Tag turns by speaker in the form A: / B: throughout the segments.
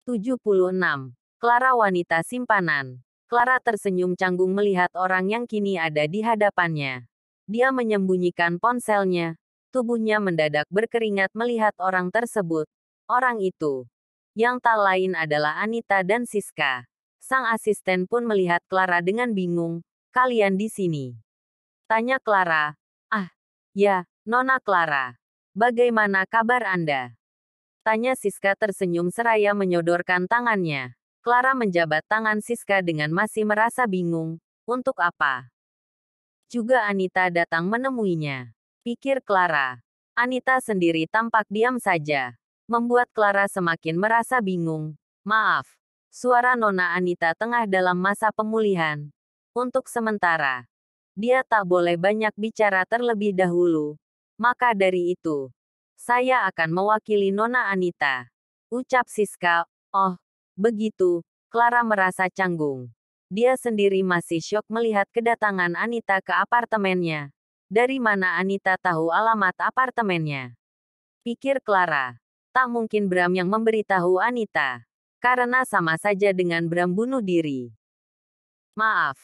A: 76. Clara wanita simpanan. Clara tersenyum canggung melihat orang yang kini ada di hadapannya. Dia menyembunyikan ponselnya. Tubuhnya mendadak berkeringat melihat orang tersebut. Orang itu, yang tak lain adalah Anita dan Siska. Sang asisten pun melihat Clara dengan bingung. "Kalian di sini?" tanya Clara. "Ah, ya, Nona Clara. Bagaimana kabar Anda?" tanya Siska tersenyum seraya menyodorkan tangannya. Clara menjabat tangan Siska dengan masih merasa bingung. Untuk apa? Juga Anita datang menemuinya. Pikir Clara. Anita sendiri tampak diam saja. Membuat Clara semakin merasa bingung. "Maaf." Suara Nona Anita tengah dalam masa pemulihan. Untuk sementara, dia tak boleh banyak bicara terlebih dahulu. Maka dari itu, saya akan mewakili Nona Anita. Ucap Siska. "Oh, begitu." Clara merasa canggung. Dia sendiri masih syok melihat kedatangan Anita ke apartemennya. Dari mana Anita tahu alamat apartemennya? Pikir Clara. Tak mungkin Bram yang memberitahu Anita. Karena sama saja dengan Bram bunuh diri. "Maaf.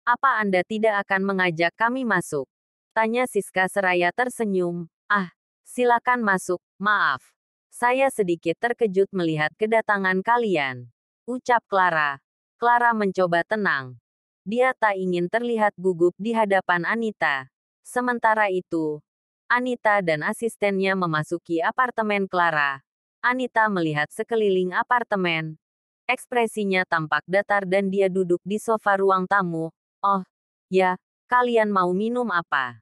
A: Apa Anda tidak akan mengajak kami masuk?" tanya Siska seraya tersenyum. "Ah, silakan masuk. Maaf. Saya sedikit terkejut melihat kedatangan kalian." Ucap Clara. Clara mencoba tenang. Dia tak ingin terlihat gugup di hadapan Anita. Sementara itu, Anita dan asistennya memasuki apartemen Clara. Anita melihat sekeliling apartemen. Ekspresinya tampak datar dan dia duduk di sofa ruang tamu. "Oh, ya, kalian mau minum apa?"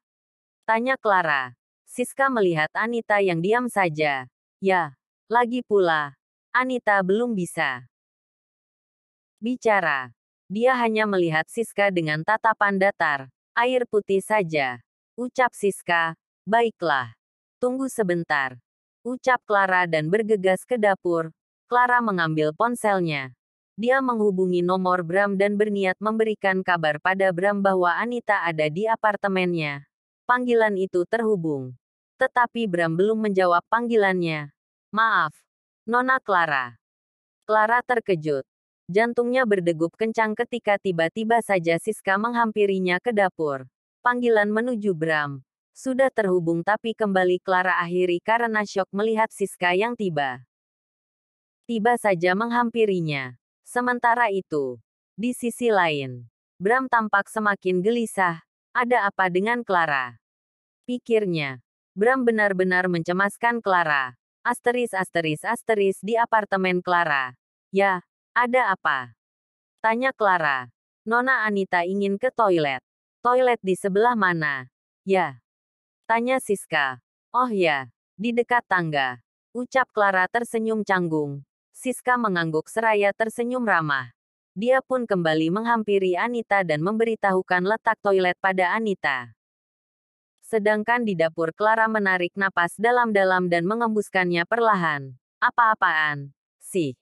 A: tanya Clara. Siska melihat Anita yang diam saja. "Ya, lagi pula, Anita belum bisa bicara." Dia hanya melihat Siska dengan tatapan datar. "Air putih saja." Ucap Siska. "Baiklah. Tunggu sebentar." Ucap Clara dan bergegas ke dapur. Clara mengambil ponselnya. Dia menghubungi nomor Bram dan berniat memberikan kabar pada Bram bahwa Anita ada di apartemennya. Panggilan itu terhubung. Tetapi Bram belum menjawab panggilannya. "Maaf, Nona Clara." Clara terkejut. Jantungnya berdegup kencang ketika tiba-tiba saja Siska menghampirinya ke dapur. Panggilan menuju Bram. Sudah terhubung tapi kembali Clara akhiri karena syok melihat Siska yang tiba saja menghampirinya. Sementara itu, di sisi lain, Bram tampak semakin gelisah. Ada apa dengan Clara? Pikirnya. Bram benar-benar mencemaskan Clara. Asteris di apartemen Clara. "Ya, ada apa?" tanya Clara. "Nona Anita ingin ke toilet." "Toilet di sebelah mana?" "Ya," tanya Siska. "Oh ya, di dekat tangga." Ucap Clara tersenyum canggung. Siska mengangguk seraya tersenyum ramah. Dia pun kembali menghampiri Anita dan memberitahukan letak toilet pada Anita. Sedangkan di dapur Clara menarik napas dalam-dalam dan mengembuskannya perlahan. "Apa-apaan sih?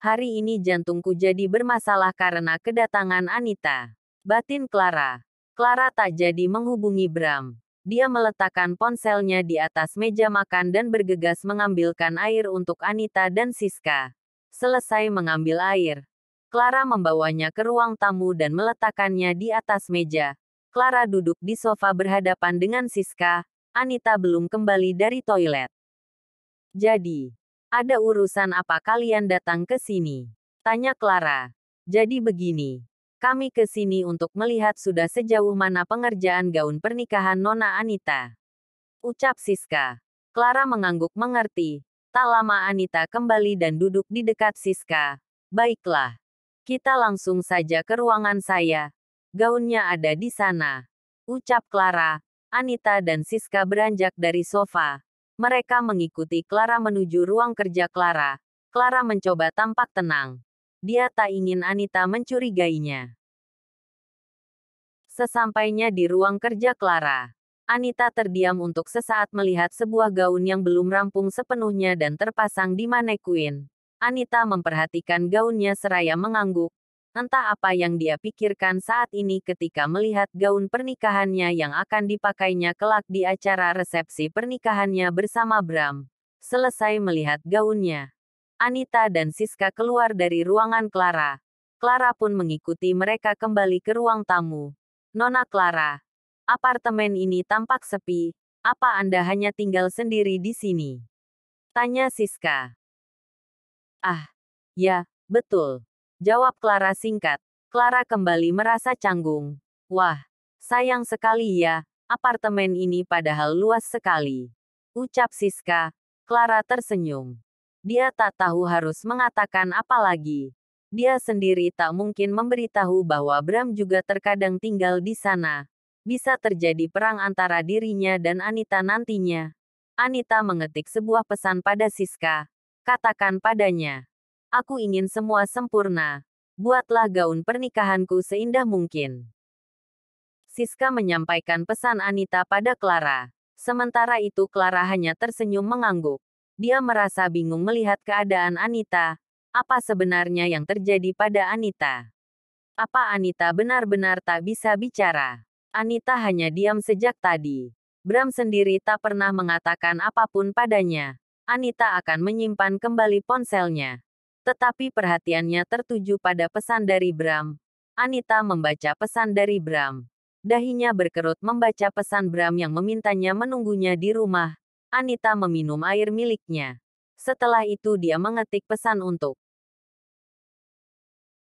A: Hari ini jantungku jadi bermasalah karena kedatangan Anita." Batin Clara. Clara tak jadi menghubungi Bram. Dia meletakkan ponselnya di atas meja makan dan bergegas mengambilkan air untuk Anita dan Siska. Selesai mengambil air, Clara membawanya ke ruang tamu dan meletakkannya di atas meja. Clara duduk di sofa berhadapan dengan Siska. Anita belum kembali dari toilet. "Jadi, ada urusan apa kalian datang ke sini?" tanya Clara. "Jadi begini. Kami ke sini untuk melihat sudah sejauh mana pengerjaan gaun pernikahan Nona Anita." Ucap Siska. Clara mengangguk mengerti. Tak lama Anita kembali dan duduk di dekat Siska. "Baiklah. Kita langsung saja ke ruangan saya. Gaunnya ada di sana." Ucap Clara. Anita dan Siska beranjak dari sofa. Mereka mengikuti Clara menuju ruang kerja Clara. Clara mencoba tampak tenang. Dia tak ingin Anita mencurigainya. Sesampainya di ruang kerja Clara, Anita terdiam untuk sesaat melihat sebuah gaun yang belum rampung sepenuhnya dan terpasang di manekuin. Anita memperhatikan gaunnya seraya mengangguk. Entah apa yang dia pikirkan saat ini ketika melihat gaun pernikahannya yang akan dipakainya kelak di acara resepsi pernikahannya bersama Bram. Selesai melihat gaunnya, Anita dan Siska keluar dari ruangan Clara. Clara pun mengikuti mereka kembali ke ruang tamu. Nona Clara, apartemen ini tampak sepi. Apa Anda hanya tinggal sendiri di sini? Tanya Siska. Ah, ya, betul. Jawab Clara singkat. Clara kembali merasa canggung. Wah, sayang sekali ya, apartemen ini padahal luas sekali. Ucap Siska. Clara tersenyum. Dia tak tahu harus mengatakan apa lagi. Dia sendiri tak mungkin memberitahu bahwa Bram juga terkadang tinggal di sana. Bisa terjadi perang antara dirinya dan Anita nantinya. Anita mengetik sebuah pesan pada Siska. Katakan padanya. Aku ingin semua sempurna. Buatlah gaun pernikahanku seindah mungkin. Siska menyampaikan pesan Anita pada Clara. Sementara itu Clara hanya tersenyum mengangguk. Dia merasa bingung melihat keadaan Anita. Apa sebenarnya yang terjadi pada Anita? Apa Anita benar-benar tak bisa bicara? Anita hanya diam sejak tadi. Bram sendiri tak pernah mengatakan apapun padanya. Anita akan menyimpan kembali ponselnya. Tetapi perhatiannya tertuju pada pesan dari Bram. Anita membaca pesan dari Bram. Dahinya berkerut membaca pesan Bram yang memintanya menunggunya di rumah. Anita meminum air miliknya. Setelah itu dia mengetik pesan untuk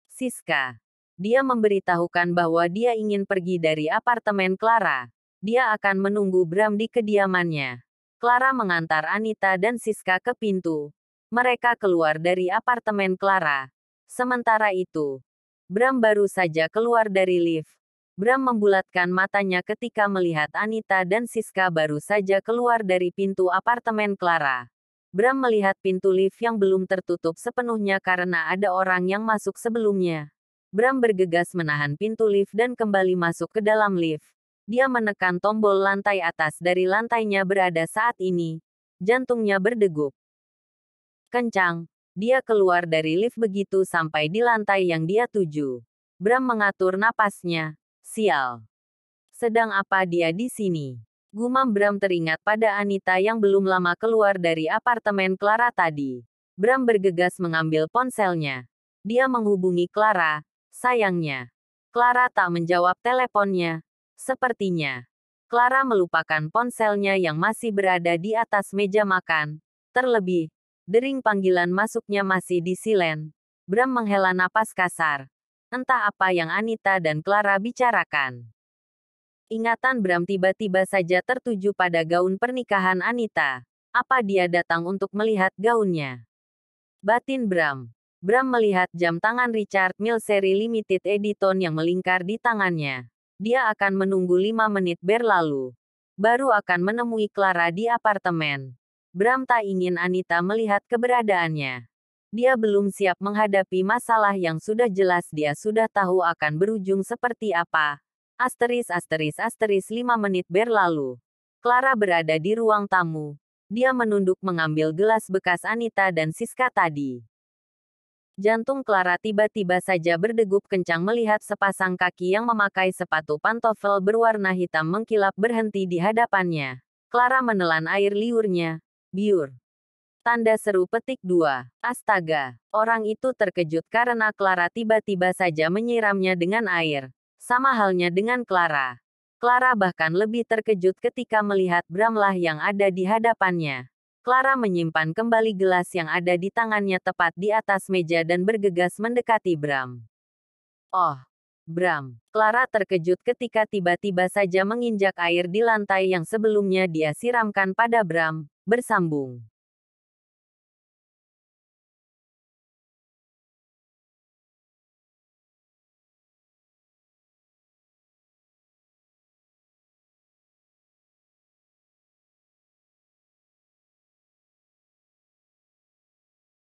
A: Siska. Dia memberitahukan bahwa dia ingin pergi dari apartemen Clara. Dia akan menunggu Bram di kediamannya. Clara mengantar Anita dan Siska ke pintu. Mereka keluar dari apartemen Clara. Sementara itu, Bram baru saja keluar dari lift. Bram membulatkan matanya ketika melihat Anita dan Siska baru saja keluar dari pintu apartemen Clara. Bram melihat pintu lift yang belum tertutup sepenuhnya karena ada orang yang masuk sebelumnya. Bram bergegas menahan pintu lift dan kembali masuk ke dalam lift. Dia menekan tombol lantai atas dari lantainya berada saat ini. Jantungnya berdegup kencang. Dia keluar dari lift begitu sampai di lantai yang dia tuju. Bram mengatur napasnya. Sial. Sedang apa dia di sini? Gumam Bram teringat pada Anita yang belum lama keluar dari apartemen Clara tadi. Bram bergegas mengambil ponselnya. Dia menghubungi Clara. Sayangnya, Clara tak menjawab teleponnya. Sepertinya, Clara melupakan ponselnya yang masih berada di atas meja makan. Terlebih, dering panggilan masuknya masih di silen. Bram menghela napas kasar. Entah apa yang Anita dan Clara bicarakan. Ingatan Bram tiba-tiba saja tertuju pada gaun pernikahan Anita. Apa dia datang untuk melihat gaunnya? Batin Bram. Bram melihat jam tangan Richard Mille seri limited edition yang melingkar di tangannya. Dia akan menunggu 5 menit berlalu. Baru akan menemui Clara di apartemen. Bram tak ingin Anita melihat keberadaannya. Dia belum siap menghadapi masalah yang sudah jelas dia sudah tahu akan berujung seperti apa. Asteris 5 menit berlalu. Clara berada di ruang tamu. Dia menunduk mengambil gelas bekas Anita dan Siska tadi. Jantung Clara tiba-tiba saja berdegup kencang melihat sepasang kaki yang memakai sepatu pantofel berwarna hitam mengkilap berhenti di hadapannya. Clara menelan air liurnya. Biur. Tanda seru petik 2. Astaga, orang itu terkejut karena Clara tiba-tiba saja menyiramnya dengan air. Sama halnya dengan Clara. Clara bahkan lebih terkejut ketika melihat Bramlah yang ada di hadapannya. Clara menyimpan kembali gelas yang ada di tangannya tepat di atas meja dan bergegas mendekati Bram. Oh, Bram. Clara terkejut ketika tiba-tiba saja menginjak air di lantai yang sebelumnya dia siramkan pada Bram. Bersambung.